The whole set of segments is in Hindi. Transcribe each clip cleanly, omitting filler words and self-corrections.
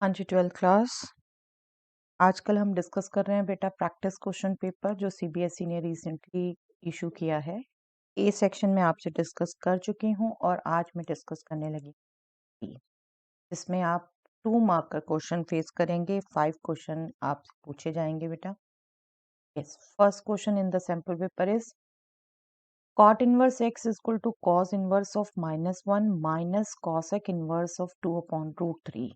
हाँ जी, 12th क्लास। आजकल हम डिस्कस कर रहे हैं बेटा प्रैक्टिस क्वेश्चन पेपर जो सीबीएसई ने रिसेंटली इशू किया है। ए सेक्शन में आपसे डिस्कस कर चुकी हूँ और आज मैं डिस्कस करने लगी बी, जिसमें आप 2 मार्क का क्वेश्चन फेस करेंगे। 5 क्वेश्चन आपसे पूछे जाएंगे बेटा। Yes, first question in the sample paper is cot inverse x is equal to cos inverse of -1 minus cosec inverse of 2 upon root 3.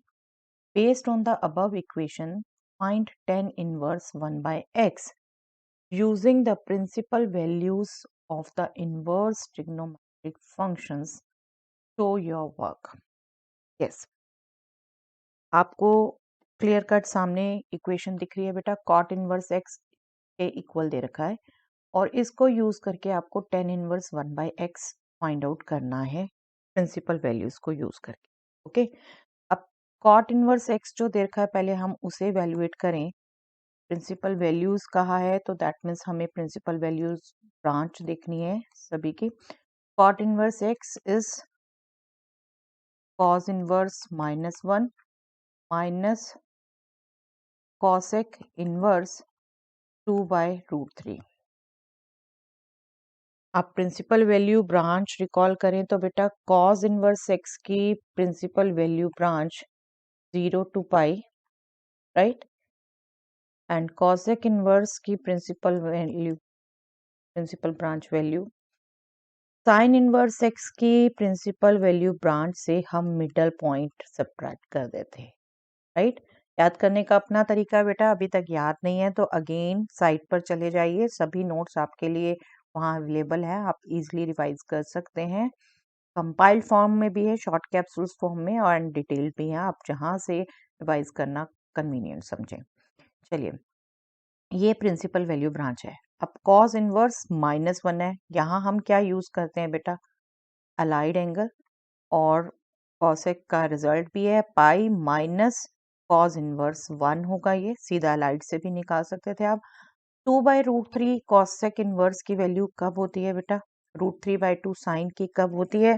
Based on the above equation, find tan inverse 1 by x using the principal values of the inverse trigonometric functions. Show your work. Yes. आपको क्लियर कट सामने इक्वेशन दिख रही है बेटा। cot इनवर्स x के इक्वल दे रखा है और इसको यूज करके आपको tan inverse 1 by x find out करना है प्रिंसिपल वैल्यूज को यूज करके। ओके, अब cot इनवर्स x जो दे रखा है पहले हम उसे वैल्यूएट करें। प्रिंसिपल वैल्यूज कहा है तो दैट मीन्स हमें प्रिंसिपल वैल्यूज ब्रांच देखनी है सभी की। cot inverse x is cos inverse -1 minus cosec inverse 2 by root 3। आप प्रिंसिपल वैल्यू ब्रांच रिकॉल करें तो बेटा cos इनवर्स x की principal value branch 0 to pi, right, and cosec inverse की principal branch value sine inverse x की प्रिंसिपल वैल्यू ब्रांच से हम मिडल पॉइंट सब्ट्रैक्ट कर देते हैं, राइट। याद करने का अपना तरीका बेटा, अभी तक याद नहीं है तो अगेन साइट पर चले जाइए, सभी नोट्स आपके लिए वहाँ अवेलेबल है, आप इजीली रिवाइज कर सकते हैं। कंपाइल्ड फॉर्म में भी है, शॉर्ट कैप्सूल्स फॉर्म में और डिटेल भी है, आप जहाँ से रिवाइज करना कन्वीनियंट समझें। चलिए, ये प्रिंसिपल वैल्यू ब्रांच है। अब cos इनवर्स -1 है, यहाँ हम क्या यूज करते हैं बेटा, अलाइड एंगल, और cosec का रिजल्ट भी है पाई माइनस cos इनवर्स 1 होगा, ये सीधा अलाइड से भी निकाल सकते थे आप। 2 बाई रूट 3 cosec इनवर्स की वैल्यू कब होती है बेटा, √3/2 साइन की कब होती है,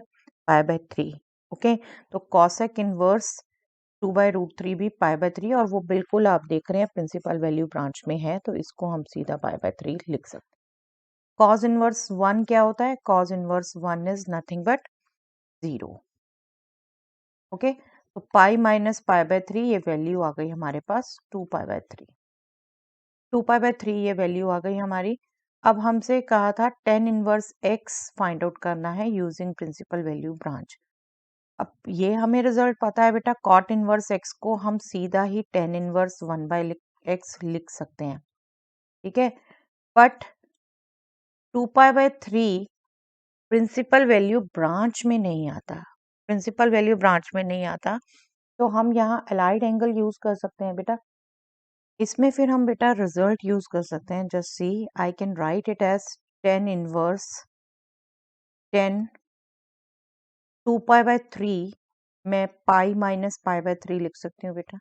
π/3। ओके, तो cosec इनवर्स 2 बाई रूट 3 भी π/3 और वो बिल्कुल आप देख रहे हैं प्रिंसिपल वैल्यू ब्रांच में है तो इसको हम सीधा π/3 लिख सकते हैं। cos इनवर्स 1 क्या होता है, cos inverse 1 is nothing but 0। Okay, तो पाई माइनस π/3 ये वैल्यू आ गई हमारे पास 2π/3। 2π/3 ये वैल्यू आ गई हमारी। अब हमसे कहा था tan inverse x find out करना है यूजिंग प्रिंसिपल वैल्यू ब्रांच। अब ये हमें रिजल्ट पता है बेटा, cot इनवर्स x को हम सीधा ही tan इनवर्स 1 बाई x लिख सकते हैं, ठीक है। बट 2π/3 प्रिंसिपल वैल्यू ब्रांच में नहीं आता, प्रिंसिपल वैल्यू ब्रांच में नहीं आता, तो हम यहाँ अलाइड एंगल यूज कर सकते हैं बेटा। इसमें फिर हम बेटा रिजल्ट यूज कर सकते हैं। Just see, I can write it as tan inverse 10 2π/3 मैं पाई माइनस π/3 लिख सकती हूँ बेटा,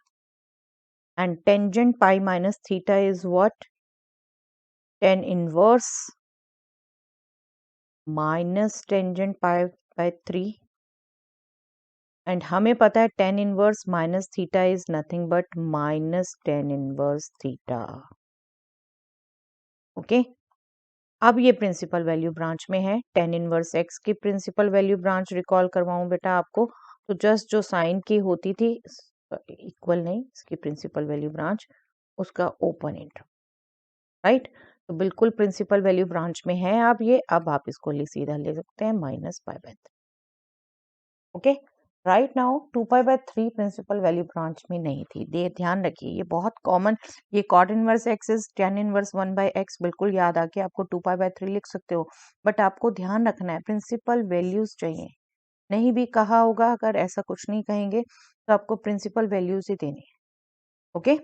and tangent pi minus theta is what, tan inverse minus tangent π/3, and हमें पता है tan inverse minus theta is nothing but minus tan inverse theta. Okay, अब ये प्रिंसिपल वैल्यू ब्रांच में है। tan इनवर्स x की प्रिंसिपल वैल्यू ब्रांच रिकॉल करवाऊं बेटा आपको, तो जस्ट जो साइन की होती थी, इक्वल नहीं, इसकी प्रिंसिपल वैल्यू ब्रांच, उसका ओपन इंटर, राइट। तो बिल्कुल प्रिंसिपल वैल्यू ब्रांच में है अब ये। अब आप इसको सीधा ले सकते हैं -π/3। Okay, right now 2π/3 principal value branch में नहीं थी, ध्यान रखिए ये बहुत कॉमन, ये cot inverse x is tan inverse 1 by x बिल्कुल याद आके आपको 2π/3 लिख सकते हो, बट आपको ध्यान रखना है प्रिंसिपल वैल्यूज चाहिए। नहीं भी कहा होगा, अगर ऐसा कुछ नहीं कहेंगे तो आपको प्रिंसिपल वैल्यूज ही देनी है। ओके,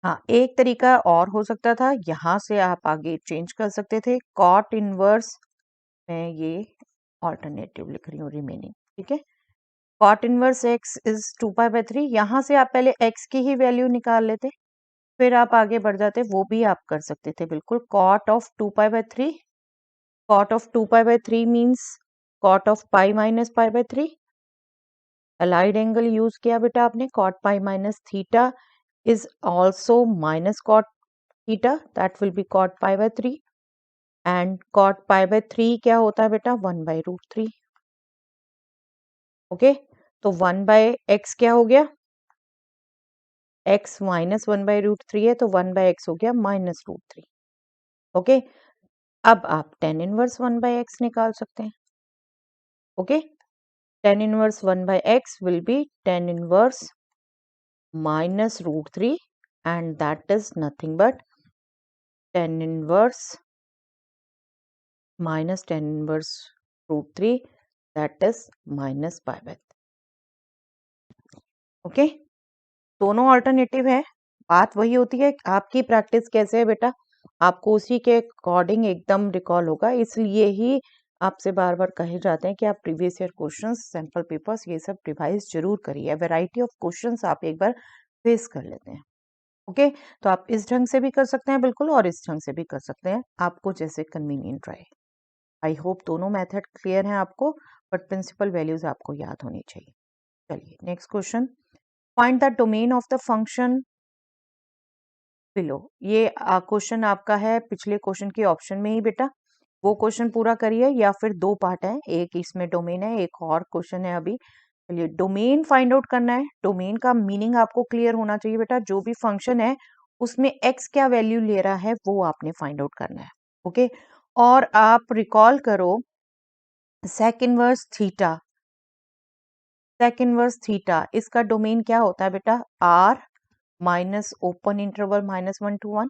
हाँ, एक तरीका और हो सकता था, यहाँ से आप आगे चेंज कर सकते थे। cot इनवर्स, मैं ये ऑल्टरनेटिव लिख रही हूँ रिमेनिंग, ठीक है। cot इनवर्स x इज 2π/3, यहाँ से आप पहले x की ही वैल्यू निकाल लेते, फिर आप आगे बढ़ जाते, वो भी आप कर सकते थे बिल्कुल। cot of 2π/3, cot of 2π/3 means cot of pi minus π/3, allied angle use किया बेटा आपने, cot pi minus theta is also minus cot theta, that will be cot pi by 3 and cot pi by 3 क्या होता है बेटा 1 by root 3. ओके, तो 1 by x क्या हो गया, x minus 1 by root 3 है तो 1 by x हो गया minus root 3. ओके, अब आप tan inverse 1 by x निकाल सकते हैं. Okay, tan inverse 1 by x will be tan inverse minus root 3 and that is nothing but tan inverse minus tan inverse root 3, that is minus pi by 3. Okay, दोनों अल्टरनेटिव है. बात वही होती है आपकी प्रैक्टिस कैसे है बेटा, आपको उसी के अकॉर्डिंग एकदम रिकॉल होगा. इसलिए ही आपसे बार बार कहे जाते हैं कि आप previous year questions, sample papers ये सब रिवाइज जरूर करिए. वैरायटी ऑफ क्वेश्चंस आप एक बार फेस कर लेते हैं. ओके, तो आप इस ढंग से भी कर सकते हैं बिल्कुल और इस ढंग से भी कर सकते हैं, आपको जैसे कन्वीनियंट रहे. आई होप दोनों मेथड क्लियर हैं आपको, बट प्रिंसिपल वैल्यूज आपको याद होनी चाहिए. चलिए next question, find the domain of the function below. ये क्वेश्चन आपका है पिछले क्वेश्चन के ऑप्शन में ही बेटा. वो क्वेश्चन पूरा करिए या फिर दो पार्ट है, एक इसमें डोमेन है, एक और क्वेश्चन है अभी. चलिए डोमेन फाइंड आउट करना है. डोमेन का मीनिंग आपको क्लियर होना चाहिए बेटा. जो भी फंक्शन है उसमें x क्या वैल्यू ले रहा है वो आपने फाइंड आउट करना है. ओके, और आप रिकॉल करो sec inverse theta. sec inverse theta इसका डोमेन क्या होता है बेटा, r minus open interval -1 to 1.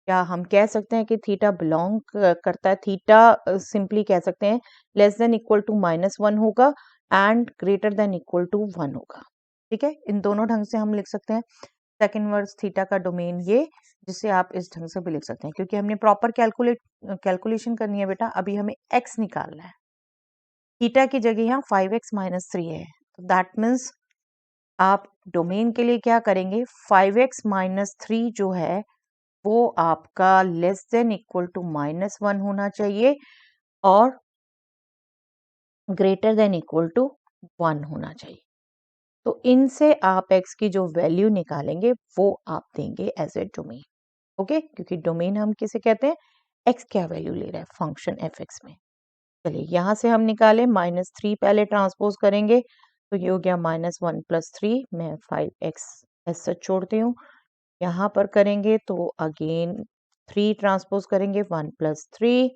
क्या हम कह सकते हैं कि थीटा बिलोंग करता है, थीटा सिंपली कह सकते हैं लेस देन इक्वल टू -1 होगा and greater than equal to 1 होगा. ठीक है, इन दोनों ढंग से हम लिख सकते हैं. सेक इनवर्स थीटा का डोमेन ये, जिसे आप इस ढंग से भी लिख सकते हैं, क्योंकि हमने प्रॉपर कैलकुलेशन करनी है बेटा. अभी हमें x निकालना है, थीटा की जगह यहाँ 5x - 3 है, तो दैट मीन्स आप डोमेन के लिए क्या करेंगे, 5x - 3 जो है वो आपका लेस देन इक्वल टू -1 होना चाहिए और ग्रेटर देन इक्वल टू 1 होना चाहिए. तो इनसे आप x की जो वैल्यू निकालेंगे वो आप देंगे एज ए डोमेन. ओके, क्योंकि डोमेन हम किसे कहते हैं, x क्या वैल्यू ले रहा है फंक्शन f(x) में. चलिए यहाँ से हम निकाले -3 पहले ट्रांसपोज करेंगे तो ये हो गया -1 + 3. मैं 5x ऐसा छोड़ती हूँ. यहाँ पर करेंगे तो अगेन 3 ट्रांसपोज करेंगे 1 + 3.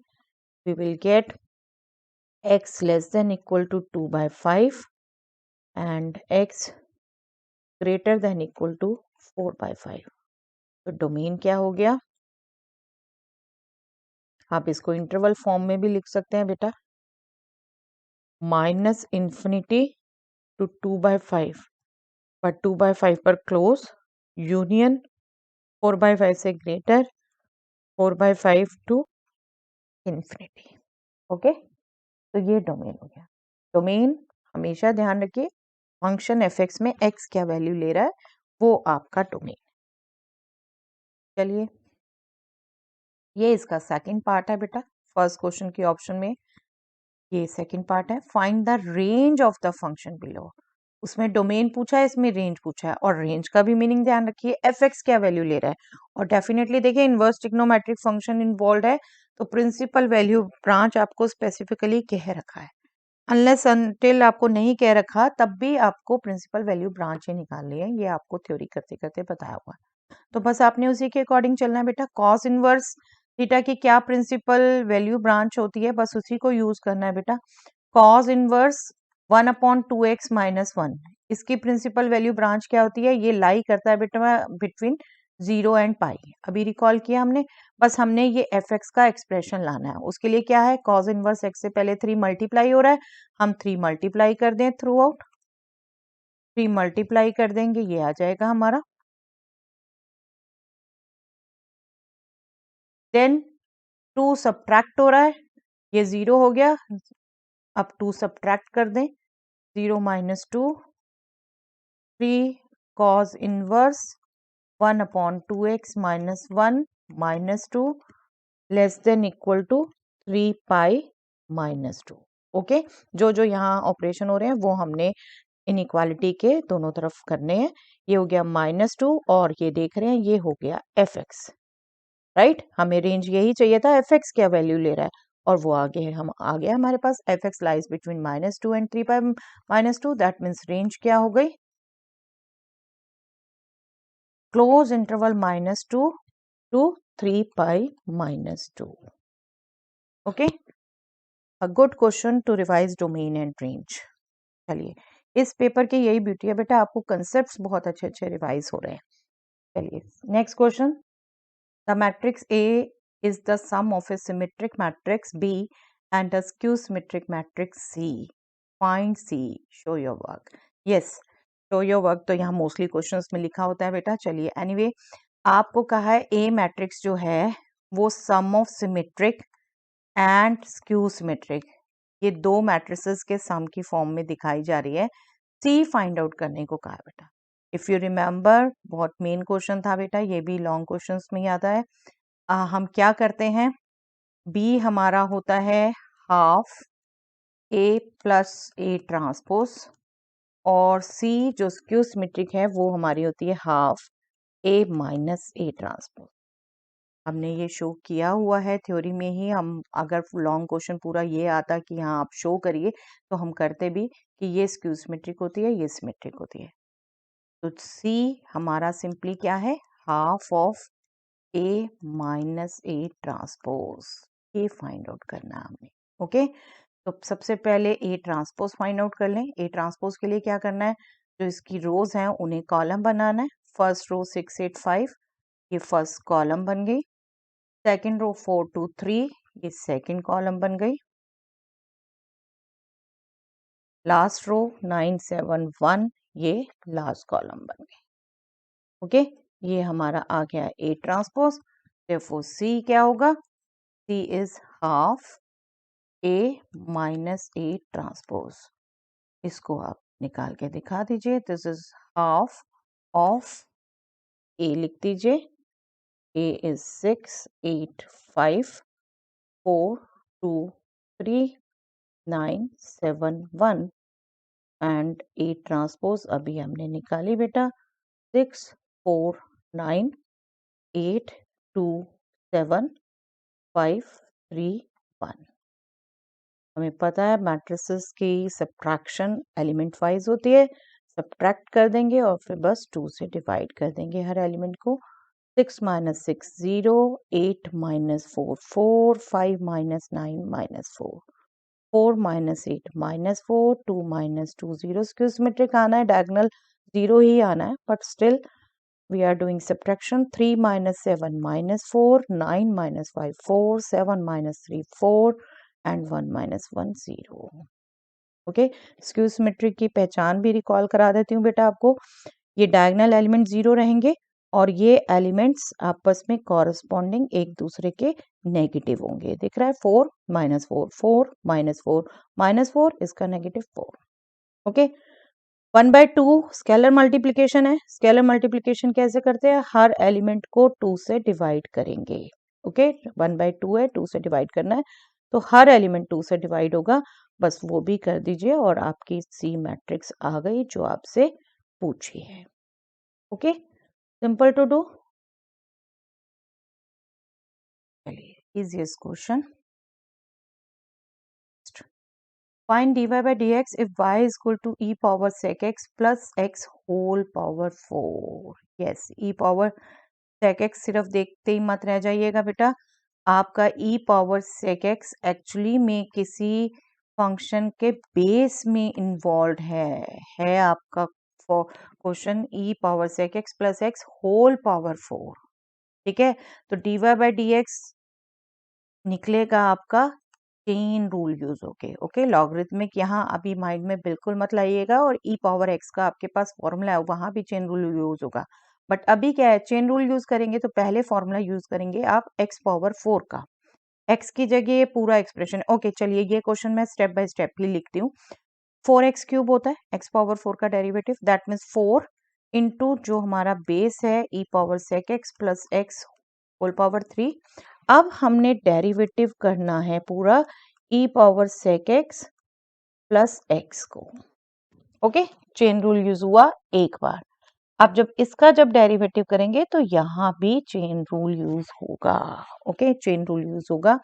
We will get x less than equal to 2/5 and x greater than equal to 4/5. तो डोमेन क्या हो गया, आप इसको इंटरवल फॉर्म में भी लिख सकते हैं बेटा, -∞ to 2/5 पर 2/5 पर क्लोज, यूनियन 4/5 से ग्रेटर, 4/5 टू इन्फिनिटी. ओके, तो ये डोमेन हो गया. डोमेन हमेशा ध्यान रखिए, फंक्शन f(x) में x क्या वैल्यू ले रहा है वो आपका डोमेन. चलिए ये इसका सेकंड पार्ट है बेटा, फर्स्ट क्वेश्चन के ऑप्शन में ये सेकंड पार्ट है. Find the range of the function below. उसमें डोमेन पूछा है, इसमें रेंज पूछा है, और रेंज का भी मीनिंग ध्यान रखिए, f(x) क्या वैल्यू ले रहा है. और डेफिनेटली देखिए इनवर्स ट्रिग्नोमेट्रिक फंक्शन इन्वॉल्व है तो प्रिंसिपल वैल्यू ब्रांच आपको स्पेसिफिकली कह रखा है. अनलेस अनटिल आपको नहीं कह रखा तब भी आपको प्रिंसिपल वैल्यू ब्रांच ही निकालनी है, ये आपको थ्योरी करते करते बताया हुआ है. तो बस आपने उसी के अकॉर्डिंग चलना है बेटा. कॉस इनवर्स थीटा की क्या प्रिंसिपल वैल्यू ब्रांच होती है, बस उसी को यूज करना है बेटा. कॉस इनवर्स 1/2x - 1, इसकी प्रिंसिपल वैल्यू ब्रांच क्या होती है, ये लाई करता है बेटा बिटवीन 0 एंड पाई. अभी रिकॉल किया हमने, बस हमने ये f(x) का एक्सप्रेशन लाना है. उसके लिए क्या है, कॉस इनवर्स x से पहले 3 मल्टीप्लाई हो रहा है, हम 3 मल्टीप्लाई कर दें थ्रू आउट, 3 मल्टीप्लाई कर देंगे ये आ जाएगा हमारा. देन 2 सब्ट्रैक्ट हो रहा है, ये 0 हो गया, अब 2 सब्ट्रैक्ट कर दें, 0 - 2, 3 cos inverse 1/2x - 1 -2 less than equal to 3 pi -2. Okay, जो जो यहाँ ऑपरेशन हो रहे हैं वो हमने इनइक्वालिटी के दोनों तरफ करने हैं। ये हो गया -2 और ये देख रहे हैं ये हो गया fx, राइट। हमें रेंज यही चाहिए था, fx क्या वैल्यू ले रहा है और वो आगे है, हम आ गया हमारे पास fx lies between -2 and 3 pi -2, that means range क्या हो गई, close interval -2 to 3 pi -2. Okay, a good question to revise domain and range. चलिए, इस पेपर की यही ब्यूटी है बेटा, आपको कंसेप्ट्स बहुत अच्छे अच्छे रिवाइज हो रहे हैं। चलिए next question, the matrix A is the sum of a symmetric matrix B and a skew symmetric matrix C. Find C. Show your work. Yes, show your work तो यहाँ मोस्टली क्वेश्चंस में लिखा होता है बेटा। चलिए एनीवे आपको कहा है A मैट्रिक्स जो है वो sum of symmetric and skew symmetric, ये दो मैट्रिसेस के सम की फॉर्म में दिखाई जा रही है। सी फाइंड आउट करने को कहा है बेटा। इफ यू रिमेम्बर बहुत मेन क्वेश्चन था बेटा, ये भी लॉन्ग क्वेश्चंस में ही आता है। हम क्या करते हैं, बी हमारा होता है half A plus A transpose और सी जो स्क्यू सिमेट्रिक है वो हमारी होती है half A minus A transpose. हमने ये शो किया हुआ है थ्योरी में ही। हम अगर लॉन्ग क्वेश्चन पूरा ये आता कि हाँ आप शो करिए तो हम करते भी कि ये स्क्यू सिमेट्रिक होती है, ये सिमेट्रिक होती है। तो सी हमारा सिंपली क्या है, half of A minus A transpose, ये फाइंड आउट करना है हमने। ओके, तो सबसे पहले ए ट्रांसपोज फाइंड आउट कर लें। ए ट्रांसपोज के लिए क्या करना है, जो इसकी रोज हैं उन्हें कॉलम बनाना है। फर्स्ट रो 6 8 5, ये फर्स्ट कॉलम बन गई। सेकेंड रो 4 2 3, ये सेकेंड कॉलम बन गई। लास्ट रो 9 7 1, ये लास्ट कॉलम बन गई। ओके, ये हमारा आ गया ए ट्रांसपोज। therefore सी क्या होगा, C is half A minus A transpose. इसको आप निकाल के दिखा दीजिए। This is half of A, लिख दीजिए A is 6 8 5 4 2 3 9 7 1 and A transpose अभी हमने निकाली बेटा 6 4 9 8 2 7 5 3 1। हमें पता है मैट्रिसेस की सब्ट्रैक्शन एलिमेंट वाइज होती है, सब्ट्रैक्ट कर देंगे और फिर बस 2 से डिवाइड कर देंगे हर एलिमेंट को। 6 minus 6 0, 8 minus 4 4, 5 minus 9 minus 4, 4 minus 8 minus 4, 2 minus 2 0। Skew symmetric आना है, डायगोनल 0 ही आना है, but still we are doing subtraction। 3 minus 7 minus 4, 9 minus 5 4, 7 minus 3 4 and 1 minus 1 0। Okay, skew symmetric की पहचान भी रिकॉल करा देती हूँ बेटा आपको। ये डायगोनल एलिमेंट 0 रहेंगे और ये एलिमेंट्स आपस में कॉरस्पॉन्डिंग एक दूसरे के नेगेटिव होंगे। दिख रहा है 4 माइनस 4 4 माइनस 4 माइनस 4, इसका नेगेटिव 4। ओके, 1/2 स्केलर मल्टीप्लिकेशन है। स्केलर मल्टीप्लिकेशन कैसे करते हैं, हर एलिमेंट को 2 से डिवाइड करेंगे। ओके, 1/2 है, 2 से डिवाइड करना है तो हर एलिमेंट 2 से डिवाइड होगा, बस वो भी कर दीजिए और आपकी सी मैट्रिक्स आ गई जो आपसे पूछी है। Okay, simple to do. चलिए easiest question, find dy by dx if y is equal to e power sec x plus x whole power 4। yes, e power sec x सिर्फ देखते ही मत रह जाइएगा बेटा, आपका e power sec x actually में किसी फंक्शन के बेस में इन्वॉल्व है आपका question e power sec x plus x whole power 4। ठीक है, तो dy by dx निकलेगा आपका चेन रूल यूज होके। ओके, लॉगरिथमिक यहाँ अभी माइंड में बिल्कुल मत लाइएगा, और ई पावर एक्स का आपके पास फॉर्मूला है वहां भी चेन रूल यूज होगा, बट अभी क्या है, चेन रूल यूज करेंगे तो पहले फॉर्मूला यूज करेंगे आप एक्स पावर 4 का, एक्स की जगह ये पूरा एक्सप्रेशन। ओके चलिए, ये क्वेश्चन मैं स्टेप बाय स्टेप लिखती हूँ। 4x क्यूब होता है एक्स पावर 4 का डेरिवेटिव, दैट मीन्स 4 इंटू जो हमारा बेस है e power sec x plus x whole power 3। अब हमने डेरिवेटिव करना है पूरा e power sec x plus x को। ओके, चेन रूल यूज हुआ एक बार। अब जब डेरिवेटिव करेंगे तो यहाँ भी चेन रूल यूज होगा। ओके, चेन रूल यूज होगा।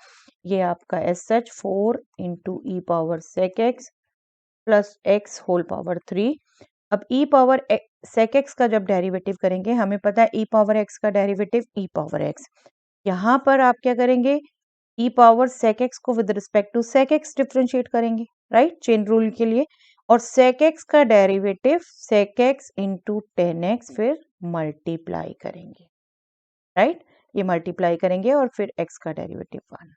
ये आपका S H 4 into e power sec x plus x whole power 3। अब ई पावर सेक एक्स का जब डेरिवेटिव करेंगे, हमें पता है ई पावर एक्स का डेरिवेटिव ई पावर एक्स। यहाँ पर आप क्या करेंगे, ई पावर सेक एक्स को with respect to sec x differentiate करेंगे, राइट, चेन रूल के लिए। और सेक एक्स का derivative sec x into 10x फिर मल्टीप्लाई करेंगे, राइट, ये मल्टीप्लाई करेंगे और फिर x का डेरिवेटिव 1।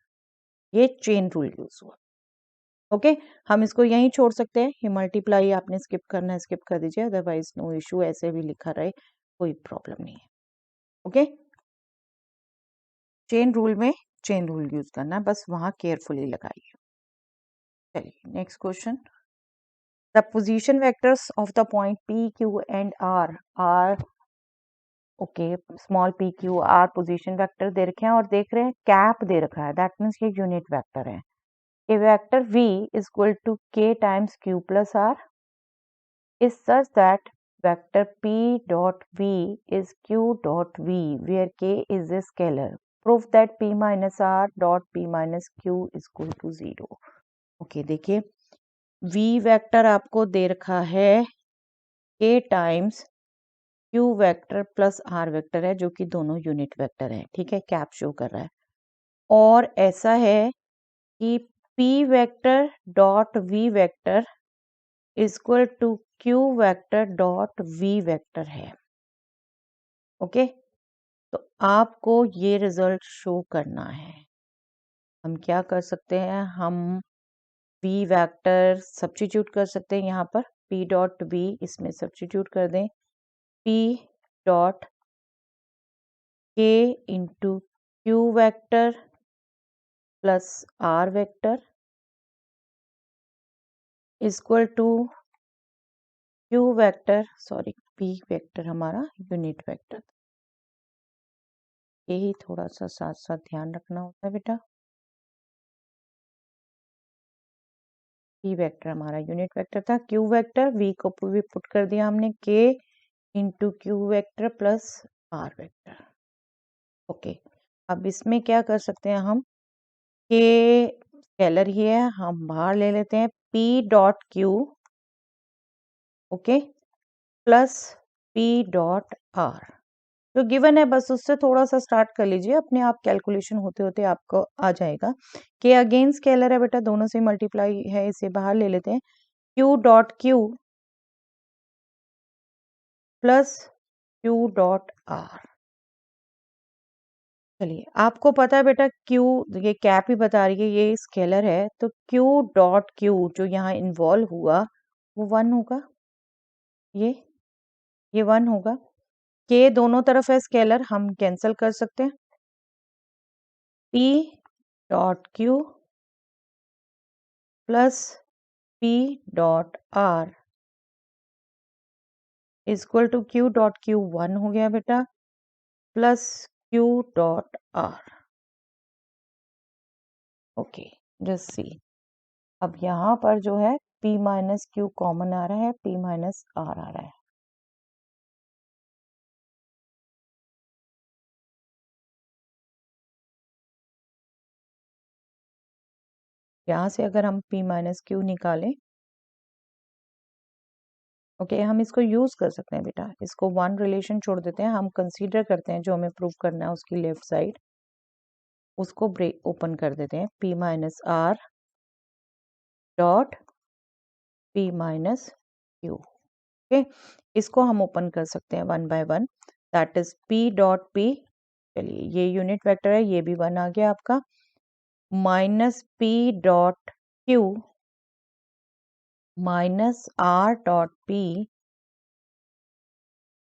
ये चेन रूल यूज हुआ। ओके, हम इसको यहीं छोड़ सकते हैं, ये मल्टीप्लाई आपने स्किप करना है स्किप कर दीजिए, अदरवाइज नो इशू, ऐसे भी लिखा रहे कोई प्रॉब्लम नहीं है। ओके, चेन रूल में चेन रूल यूज करना है, बस वहां केयरफुली लगाइए। चलिए next question. The position vectors of the point P, Q and R are okay, small p q r position vector दे रखे हैं और देख रहे हैं कैप दे रखा है, दैट मीन्स ये यूनिट वेक्टर है। A vector v is equal to k times q plus r is such that vector p dot v is q dot v where k is a scalar. Prove that p minus r dot p minus q is equal to 0. Okay, देखिए v वेक्टर आपको दे रखा है k times q vector plus r vector है, जो कि दोनों यूनिट वेक्टर है, ठीक है, कैप शो कर रहा है। और ऐसा है कि p vector dot v vector equal to q vector dot v vector है। ओके, तो आपको ये रिजल्ट शो करना है। हम क्या कर सकते हैं, हम v वेक्टर सब्स्टिट्यूट कर सकते हैं, यहाँ पर p डॉट v इसमें सब्स्टिट्यूट कर दें, p dot k into q vector plus r vector equal to q vector, sorry p vector हमारा यूनिट वेक्टर, यही थोड़ा सा साथ साथ ध्यान रखना होता है बेटा। p वेक्टर हमारा यूनिट वेक्टर था, q वेक्टर v को भी पुट कर दिया हमने k into q vector plus r vector. Okay, अब इसमें क्या कर सकते हैं हम, k स्केलर ही है, हम बाहर ले लेते हैं p dot q, okay, plus p dot r जो गिवन है, बस उससे थोड़ा सा स्टार्ट कर लीजिए, अपने आप कैलकुलेशन होते होते आपको आ जाएगा। के अगेन स्केलर है बेटा, दोनों से मल्टीप्लाई है, इसे बाहर ले लेते हैं, q dot q plus q dot r। चलिए, आपको पता है बेटा q, ये कैप ही बता रही है ये स्केलर है, तो q डॉट q जो यहाँ इन्वॉल्व हुआ वो 1 होगा, ये 1 होगा। k दोनों तरफ है स्केलर, हम कैंसिल कर सकते हैं, p dot q plus p dot r equal to q dot q 1 हो गया बेटा, plus q dot r। Okay, just see, अब यहाँ पर जो है p माइनस q कॉमन आ रहा है, p माइनस r आ रहा है। यहाँ से अगर हम p माइनस q निकालें, ओके, हम इसको यूज कर सकते हैं बेटा, इसको 1 रिलेशन छोड़ देते हैं, हम कंसीडर करते हैं जो हमें प्रूव करना है उसकी लेफ्ट साइड, उसको ब्रेक ओपन कर देते हैं, p minus r dot p minus q। Okay, इसको हम ओपन कर सकते हैं 1 by 1, that is p dot p। चलिए, ये यूनिट वेक्टर है, ये भी 1 आ गया आपका, minus p dot q minus r dot p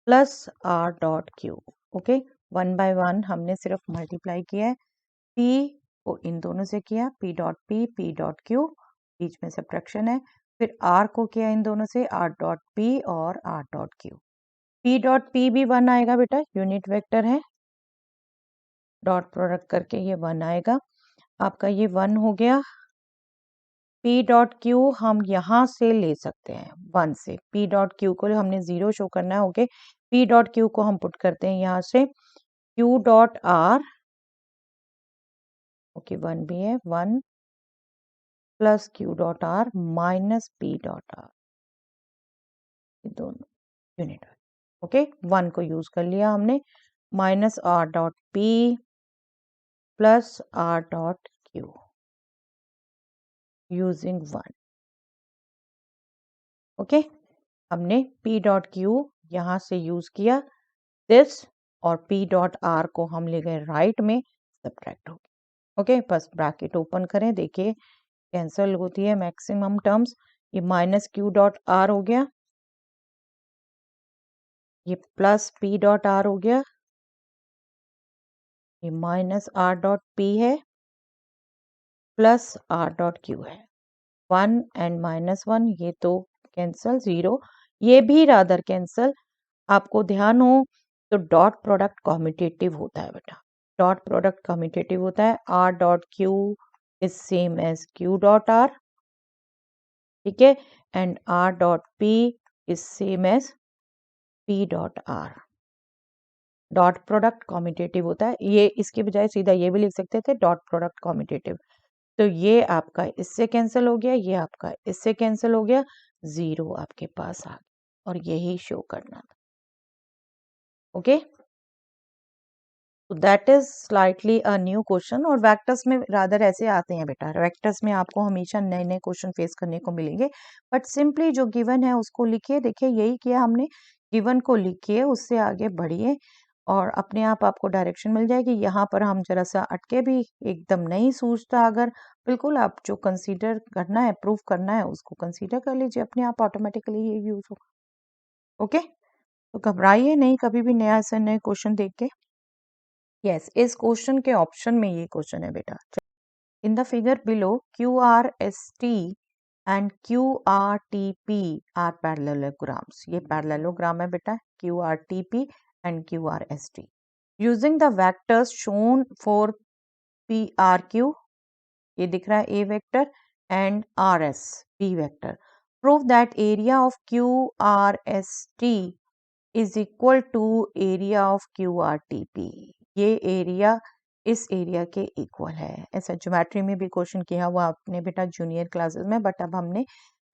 plus r dot q। Okay, 1 by 1 हमने सिर्फ मल्टीप्लाई किया है, p को इन दोनों से किया, p dot p dot q, बीच में सब्ट्रैक्शन है, फिर r को किया इन दोनों से, r डॉट p और r dot q। p dot p भी 1 आएगा बेटा, यूनिट वेक्टर है, डॉट प्रोडक्ट करके ये 1 आएगा आपका, ये 1 हो गया, पी डॉट क्यू हम यहाँ से ले सकते हैं 1 से, पी डॉट क्यू को हमने 0 शो करना है, ओके। पी डॉट क्यू को हम पुट करते हैं यहाँ से क्यू डॉट आर, ओके 1 भी है, 1 plus Q dot are minus P dot are, दोनों यूनिट, ओके। 1 को यूज कर लिया हमने, minus are dot P plus are dot Q using 1, okay. हमने P डॉट क्यू यहाँ से यूज किया दिस, और P डॉट आर को हम ले गए राइट में, सब्ट्रैक्ट हो गया, ओके। बस ब्रैकेट ओपन करें, देखिए कैंसिल होती है मैक्सिमम टर्म्स, ये माइनस क्यू डॉट आर हो गया, ये प्लस P डॉट आर हो गया, ये माइनस आर डॉट पी है प्लस आर डॉट क्यू है, 1 एंड माइनस 1 ये तो कैंसिल, 0 ये भी रादर कैंसिल। आपको ध्यान हो तो डॉट प्रोडक्ट कॉम्यूटेटिव होता है बेटा, डॉट प्रोडक्ट कॉम्यूटेटिव होता है, R dot Q is same as Q dot R, ठीक है, and R dot P is same as P dot R. Dot product commutative होता है, ये इसके बजाय सीधा ये भी लिख सकते थे डॉट प्रोडक्ट कॉम्यूटेटिव। तो ये आपका इससे कैंसिल हो गया, ये आपका इससे कैंसिल हो गया, 0 आपके पास आ गया, और यही शो करना था, ओके। तो that is slightly a new question, और वेक्टर्स में रादर ऐसे आते हैं बेटा, वेक्टर्स में आपको हमेशा नए नए क्वेश्चन फेस करने को मिलेंगे, बट सिंपली जो गिवन है उसको लिखिए, देखिए यही किया हमने, गिवन को लिखिए, उससे आगे बढ़िए, और अपने आप आपको डायरेक्शन मिल जाएगी। यहाँ पर हम जरा सा अटके भी, एकदम नहीं सूझता अगर, बिल्कुल आप जो कंसीडर करना है, प्रूव करना है, उसको कंसीडर कर लीजिए, अपने आप ऑटोमेटिकली ये यूज हो, ओके। तो घबराइए नहीं कभी भी नया ऐसा नए क्वेश्चन देख के। यस, इस क्वेश्चन के ऑप्शन में ये क्वेश्चन है बेटा, in the figure below Q R S T and Q R T P are parallelograms, ये पैरेललोग्राम है बेटा, Q R T P and Q R S T, using the vectors shown for P R Q, ये दिख रहा है a vector, and R S b vector, prove that area of Q R S T is equal to area of Q R T P, ये एरिया इस एरिया के इक्वल है। ऐसा ज्योमेट्री में भी क्वेश्चन किया हुआ आपने बेटा जूनियर क्लासेस में, बट अब हमने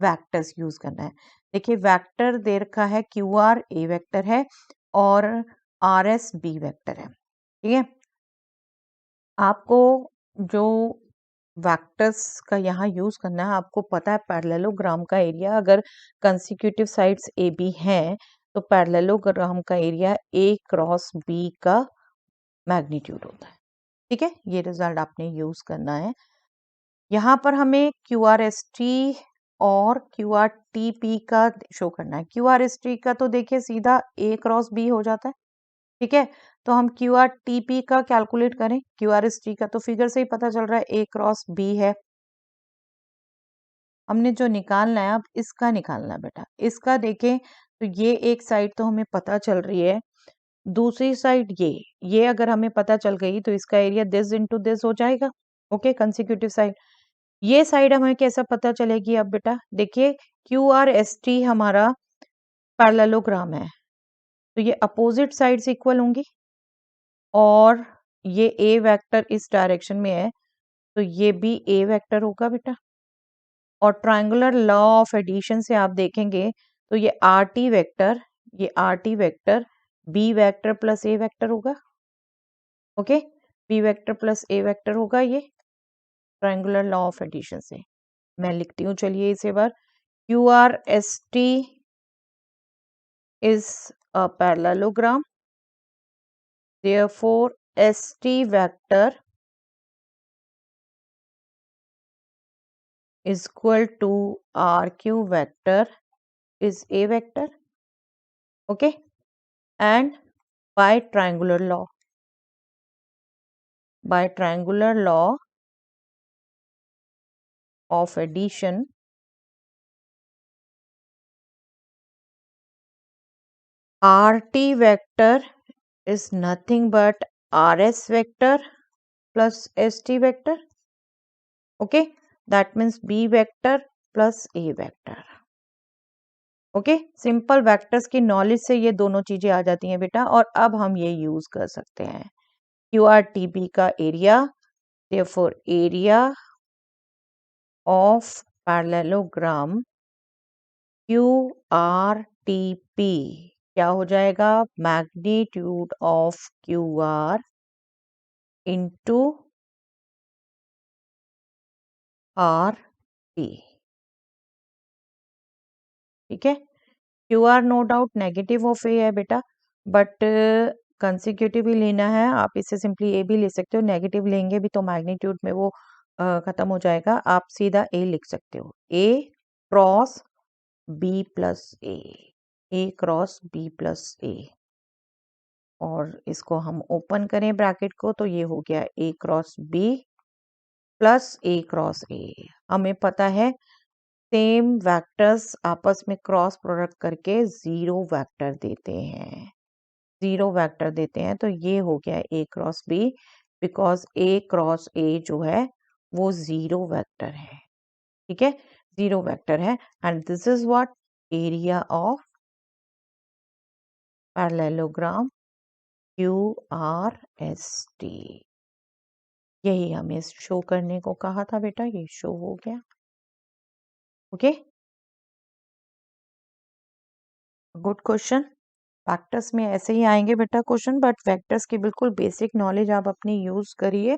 वेक्टर्स यूज करना है। देखिए वेक्टर दे रखा है, क्यू आर ए वेक्टर है और आर एस बी वेक्टर है, ठीक है। आपको जो वेक्टर्स का यहाँ यूज करना है, आपको पता है पैरेललोग्राम का एरिया अगर कंसेक्यूटिव साइड्स ए बी हैं, तो पैरेललोग्राम का एरिया ए क्रॉस बी का मैग्नीट्यूड होता है, ठीक है। ये रिजल्ट आपने यूज करना है। यहाँ पर हमें क्यू आर एस टी और क्यू आर टी पी का शो करना है। क्यू आर एस टी का तो देखिए सीधा ए क्रॉस बी हो जाता है, ठीक है। तो हम क्यू आर टी पी का कैलकुलेट करें, क्यू आर एस टी का तो फिगर से ही पता चल रहा है ए क्रॉस बी है। हमने जो निकालना है अब इसका निकालना है बेटा, इसका देखें तो ये एक साइड तो हमें पता चल रही है, दूसरी साइड ये अगर हमें पता चल गई तो इसका एरिया दिस इनटू दिस हो जाएगा, ओके। कंसेक्यूटिव साइड, ये साइड हमें कैसा पता चलेगी अब बेटा, देखिए क्यू आर एस टी हमारा पैरेललोग्राम है, तो ये अपोजिट साइड्स इक्वल होंगी, और ये ए वेक्टर इस डायरेक्शन में है, तो ये भी ए वेक्टर होगा बेटा, और ट्रायंगुलर लॉ ऑफ एडिशन से आप देखेंगे तो ये आर टी वेक्टर, ये R T vector b vector plus ए वेक्टर होगा, ओके। बी वेक्टर प्लस ए वेक्टर होगा ये ट्रायंगुलर लॉ ऑफ एडिशन से। मैं लिखती हूँ, चलिए इसे बार, Q R S T is a parallelogram, therefore st vector is equal to rq vector is a vector, okay, and by triangular law of addition, rt vector is nothing but rs vector plus st vector, okay। That means B vector plus A vector. Okay, simple vectors की नॉलेज से ये दोनों चीजें आ जाती हैं बेटा, और अब हम ये यूज कर सकते हैं। क्यू आर टी बी का area, therefore area of parallelogram QRTP क्या हो जाएगा? Magnitude of QR into RT। ठीक है, QR no doubt negative of a है बेटा, बट कंसेक्यूटिव ही लेना है। आप इसे सिंपली ए भी ले सकते हो, नेगेटिव लेंगे भी तो मैग्नीट्यूड में वो खत्म हो जाएगा। आप सीधा ए लिख सकते हो, ए cross B plus A cross B plus ए, और इसको हम ओपन करें ब्रैकेट को तो ये हो गया A cross B plus A cross A. हमें पता है सेम वेक्टर्स आपस में क्रॉस प्रोडक्ट करके जीरो वेक्टर देते हैं, जीरो वेक्टर देते हैं, तो ये हो गया A cross B, because A cross A जो है वो जीरो वेक्टर है। ठीक है, जीरो वेक्टर है, and this is what area of parallelogram QRST। यही हमें शो करने को कहा था बेटा, ये शो हो गया। Okay, good question. वेक्टर्स में ऐसे ही आएंगे बेटा क्वेश्चन, बट वेक्टर्स की बिल्कुल बेसिक नॉलेज आप अपनी यूज करिए,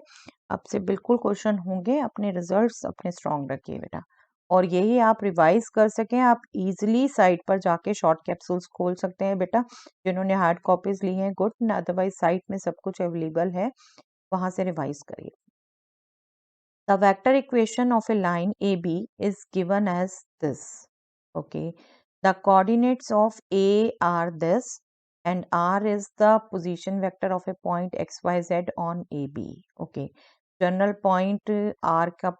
आपसे बिल्कुल क्वेश्चन होंगे। अपने रिजल्ट्स अपने स्ट्रॉन्ग रखिए बेटा, और यही आप रिवाइज कर सकें, आप इजीली साइट पर जाके शॉर्ट कैप्सूल्स खोल सकते हैं बेटा। जिन्होंने हार्ड कॉपीज ली हैं गुड, अदरवाइज साइट में सब कुछ अवेलेबल है, वहां से रिवाइज करिए। The vector equation of a line AB is given as this. Okay. The coordinates of A are this, and R is the position vector of a point XYZ on AB. Okay. General point R का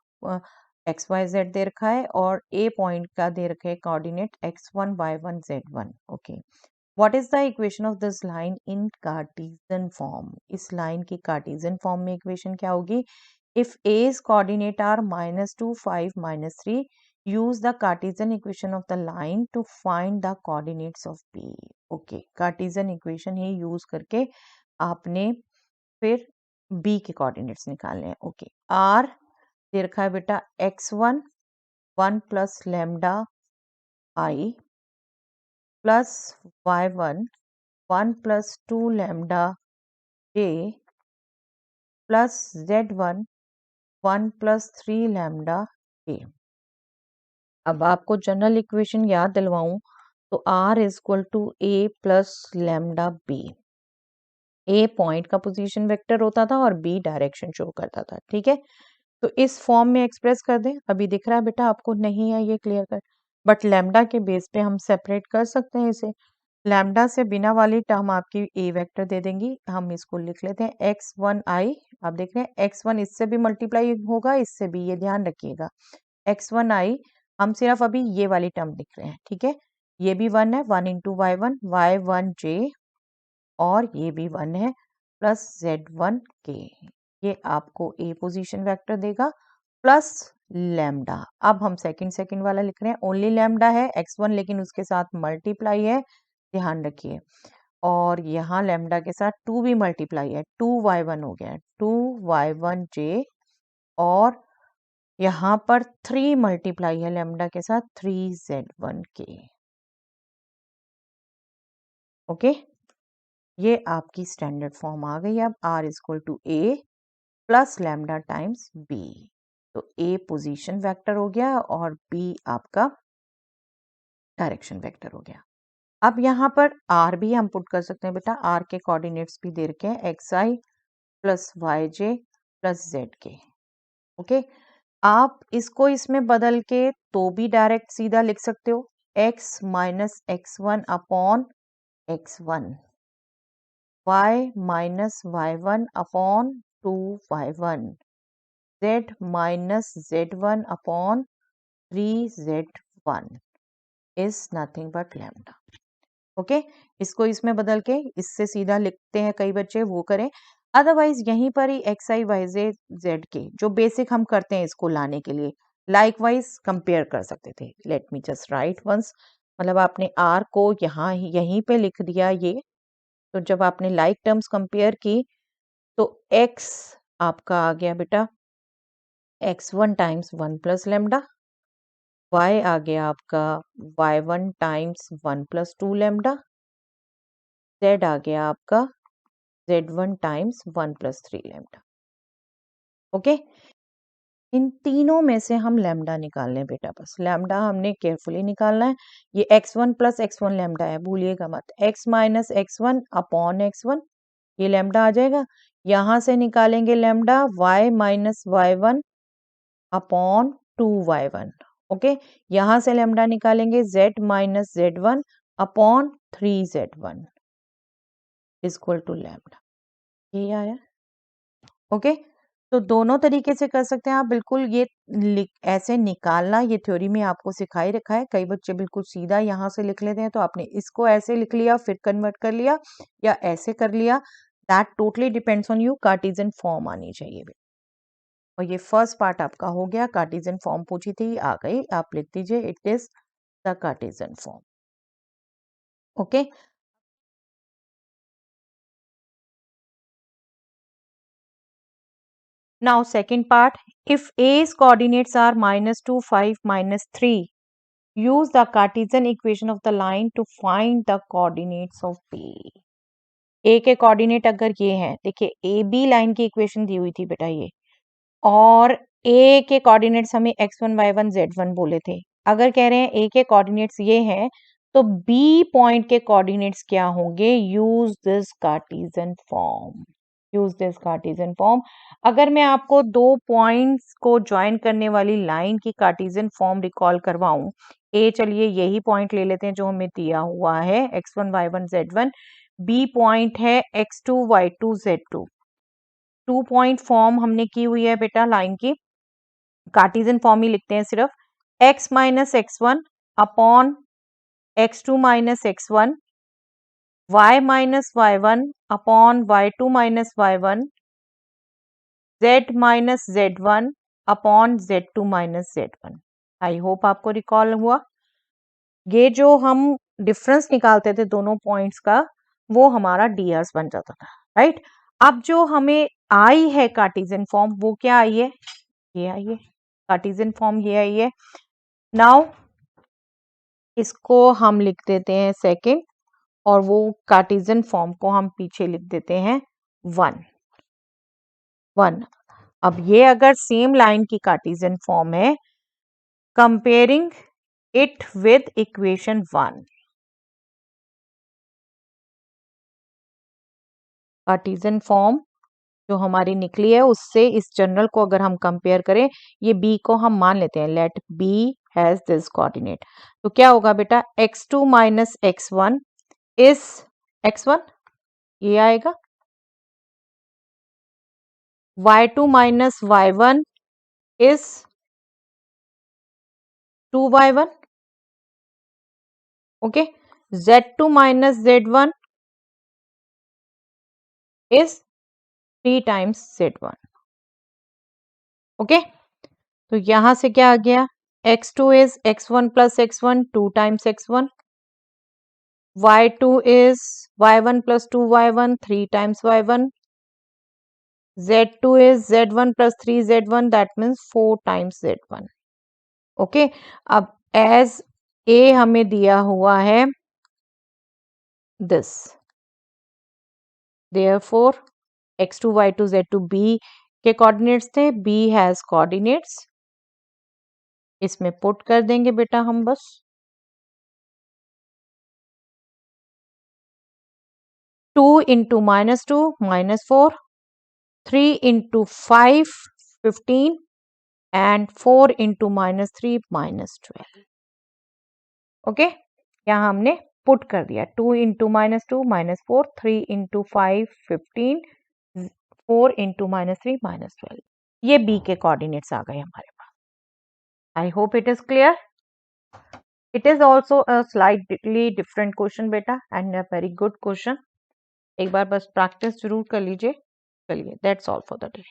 XYZ दे रखा है, और A point का दे रखा है coordinate X1, Y1, Z1. Okay. What is the equation of this line in Cartesian form? इस line की Cartesian form में equation क्या होगी? If A's coordinate are -2, 5, -3, use the Cartesian equation of the line to find the coordinates of B. Okay, Cartesian equation he use करके आपने फिर B के coordinates निकालने हैं। Okay, R दे रखा है बेटा x1 1 plus lambda I plus y1 1 plus 2 lambda j plus z1 1 plus 3 lambda k। अब आपको जनरल इक्वेशन याद दिलवाऊं तो R is equal to A plus lambda B. A point का पोजीशन वेक्टर होता था और बी डायरेक्शन शो करता था। ठीक है, तो इस फॉर्म में एक्सप्रेस कर दें। अभी दिख रहा है बेटा आपको, नहीं है ये क्लियर कर, बट लैम्डा के बेस पे हम सेपरेट कर सकते हैं इसे। लैम्डा से बिना वाली टर्म आपकी ए वेक्टर दे देंगी, हम इसको लिख लेते हैं x1i। आप देख रहे हैं x1 इससे भी मल्टीप्लाई होगा, इससे भी, ये ध्यान रखिएगा। x1i हम सिर्फ अभी ये वाली टर्म लिख रहे हैं। ठीक है, ये भी 1 है, 1 इंटू y1 y1j, और ये भी 1 है, प्लस z1k। ये आपको ए पोजीशन वेक्टर देगा प्लस लैम्डा। अब हम सेकंड वाला लिख रहे हैं, ओनली लैम्डा है x1 लेकिन उसके साथ मल्टीप्लाई है, ध्यान रखिए। और यहाँ लैम्डा के साथ 2 भी मल्टीप्लाई है, 2y1 हो गया, 2y1j, और यहाँ पर 3 मल्टीप्लाई है लैम्डा के साथ, 3z1k। ओके, ये आपकी स्टैंडर्ड फॉर्म आ गई। अब R is equal to A plus lambda times B। तो A पोजीशन वेक्टर हो गया और B आपका डायरेक्शन वेक्टर हो गया। अब यहाँ पर R भी हम पुट कर सकते हैं बेटा, R के कोऑर्डिनेट्स भी दे रखे हैं, xi plus yj plus zk। Okay, आप इसको इसमें बदल के तो भी डायरेक्ट सीधा लिख सकते हो, x minus x1 upon x1, y minus y1 upon 2y1, z minus z1 upon 3z1 is nothing but lambda. Okay, इसको इसमें बदल के इससे सीधा लिखते हैं कई बच्चे, वो करें। अदरवाइज यहीं पर ही एक्स आई वाई जेड जेड के जो बेसिक हम करते हैं इसको लाने के लिए, लाइकवाइज कंपेयर कर सकते थे। Let me just write once, मतलब आपने आर को यहाँ यहीं पे लिख दिया ये, तो जब आपने लाइक टर्म्स कंपेयर की तो x आपका आ गया बेटा x1 times 1 plus lambda, y आ गया आपका y1 times 1 plus 2 lambda, z आ गया आपका z1 times 1 plus 3 lambda. Okay, इन तीनों में से हम लैम्डा निकाल लें बेटा, बस लैम्डा हमने केयरफुली निकालना है। ये x1 प्लस x1 लैम्डा है, भूलिएगा मत, x minus x1 upon x1, ये लैम्डा आ जाएगा। यहां से निकालेंगे lambda y minus y1 upon 2y1। Okay, यहां से लैम्डा निकालेंगे z minus z1 upon 3z1 equal to lambda, ये आया। ओके, तो दोनों तरीके से कर सकते हैं आप, बिल्कुल ये ऐसे निकालना ये थ्योरी में आपको सिखाई रखा है। कई बच्चे बिल्कुल सीधा यहाँ से लिख लेते हैं, तो आपने इसको ऐसे लिख लिया फिर कन्वर्ट कर लिया या ऐसे कर लिया, that totally depends on you. Cartesian form आनी चाहिए। और ये फर्स्ट पार्ट आपका हो गया, कार्टेशियन फॉर्म पूछी थी आ गई, आप लिख दीजिए it is the Cartesian form. Okay, now second part, if A's coordinates are -2, 5, -3, use the Cartesian equation of the line to find the coordinates of B. A के कोऑर्डिनेट अगर ये हैं, देखिए ए बी लाइन की इक्वेशन दी हुई थी बेटा ये, और A के कोऑर्डिनेट्स हमें x1, y1, z1 बोले थे। अगर कह रहे हैं A के कोऑर्डिनेट्स ये हैं, तो B पॉइंट के कोऑर्डिनेट्स क्या होंगे? Use this Cartesian form, use this Cartesian form. अगर मैं आपको दो पॉइंट्स को ज्वाइन करने वाली लाइन की कार्टेशियन फॉर्म रिकॉल करवाऊं, ए चलिए यही पॉइंट ले लेते हैं जो हमें दिया हुआ है x1, y1, z1, B point है x2, y2, z2। 2 point form हमने की हुई है बेटा लाइन की, कार्टेशियन फॉर्म ही लिखते हैं सिर्फ, x minus x1 upon x2 minus x1, y minus y1 upon y2 minus y1, z minus z1 upon z2 minus z1। I hope आपको रिकॉल हुआ। ये जो हम डिफरेंस निकालते थे दोनों पॉइंट्स का, वो हमारा डीआर्स बन जाता था, राइट। अब जो हमें आई है कार्टेशियन फॉर्म, वो क्या आई है? ये आई है कार्टेशियन फॉर्म, ये आई है। नाउ इसको हम लिख देते हैं सेकंड, और वो कार्टेशियन फॉर्म को हम पीछे लिख देते हैं 1। अब ये अगर सेम लाइन की कार्टेशियन फॉर्म है, comparing it with equation 1, Cartesian form जो हमारी निकली है उससे इस जनरल को अगर हम कंपेयर करें, ये बी को हम मान लेते हैं, let B has this coordinate, तो क्या होगा बेटा? x2 minus x1 is x1, ये आएगा, y2 minus y1 is 2y1, okay, z2 minus z1 is 3 times z1। Okay, तो यहां से क्या आ गया? x2 is x1 plus x1 2 times x1, y2 is y1 plus 2y1 3 times y1, z2 is z1 plus 3z1, that means 4 times z1। Okay, अब एज ए हमें दिया हुआ है this, therefore x2 y2 z2 b के कोऑर्डिनेट्स थे, b हैज कोऑर्डिनेट्स, इसमें पुट कर देंगे बेटा हम बस, two into -2 -4, 3 into 5 15 and 4 into -3 -12। Okay, यहाँ हमने पुट कर दिया, 2 into -2 -4, 3 into 5 15, 4 into -3 -12, ये बी के कोऑर्डिनेट्स आ गए हमारे पास। I hope it is clear. It is also a slightly different question बेटा, and a very good question. एक बार बस प्रैक्टिस जरूर कर लीजिए। चलिए, that's all for the day.